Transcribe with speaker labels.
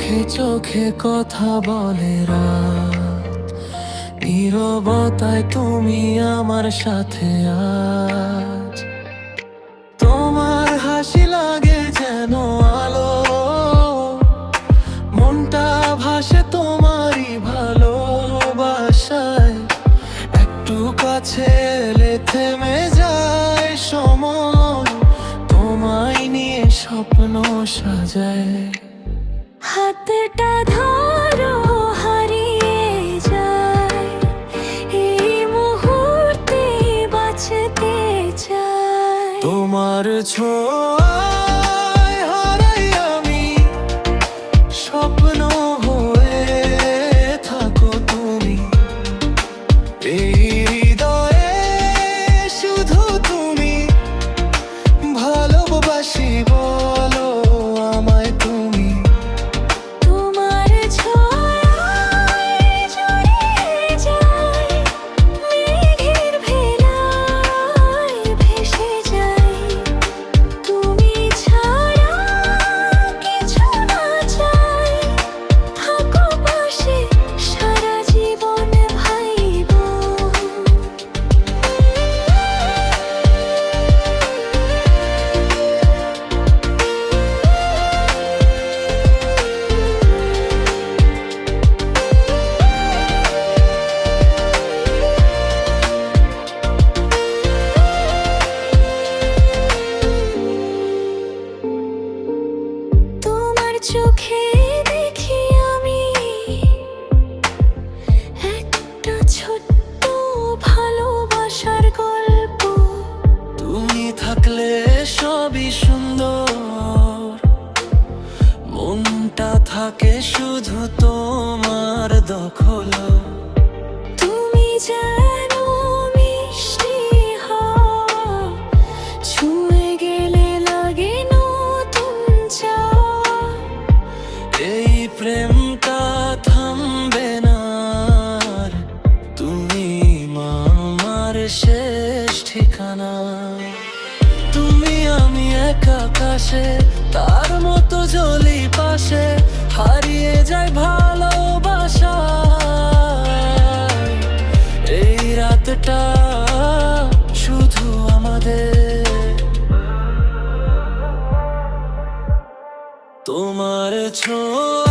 Speaker 1: চোখে চোখে কথা বলে রাত, নীরবতায় তুমি আমার সাথে আজ। তোমার হাসি লাগে যেন আলো, মনটা ভাসে তোমারই ভালোবাসায়। একটু কাছে এলে থেমে যায় সময়, তোমায় নিয়ে স্বপ্ন সাজায়।
Speaker 2: হাতটা ধরো হারিয়ে যায়, এই মুহূর্তে বাঁচতে চাই।
Speaker 1: তোমার ছোঁয়ায় হারাই আমি, স্বপ্ন হয়ে থাকো তুমি। এই হৃদয়ে শুধু তুমি, ভালোবাসি বলো আমায় তুমি।
Speaker 2: তোমার ছোঁয়ায় জড়িয়ে যাই, মেঘের ভেলায় ভেসে যাই। তুমি ছাড়া কিছু না চাই, থাকো পাশে সারা জীবন ভাইবো। তোমার চোখে দেখি আমি একটা ছোট্ট ভালোবাসার গল্প।
Speaker 1: তুমি থাকলে সবই সুন্দর, মনটা থাকে শুধু তোমার দখল।
Speaker 2: তুমি যেন মিষ্টি হাওয়া, ছুঁয়ে গেলে লাগে নতুন চাওয়া।
Speaker 1: এই প্রেমটা থামবে না আর, তুমি আমার শেষ ঠিকানা। তুমি আমি এক আকাশে, তার মতো জ্বলি পাশে, হারিয়ে যায় ভালোবাসা। এই রাতটা শুধু আমাদের, তোমার ছোঁয়া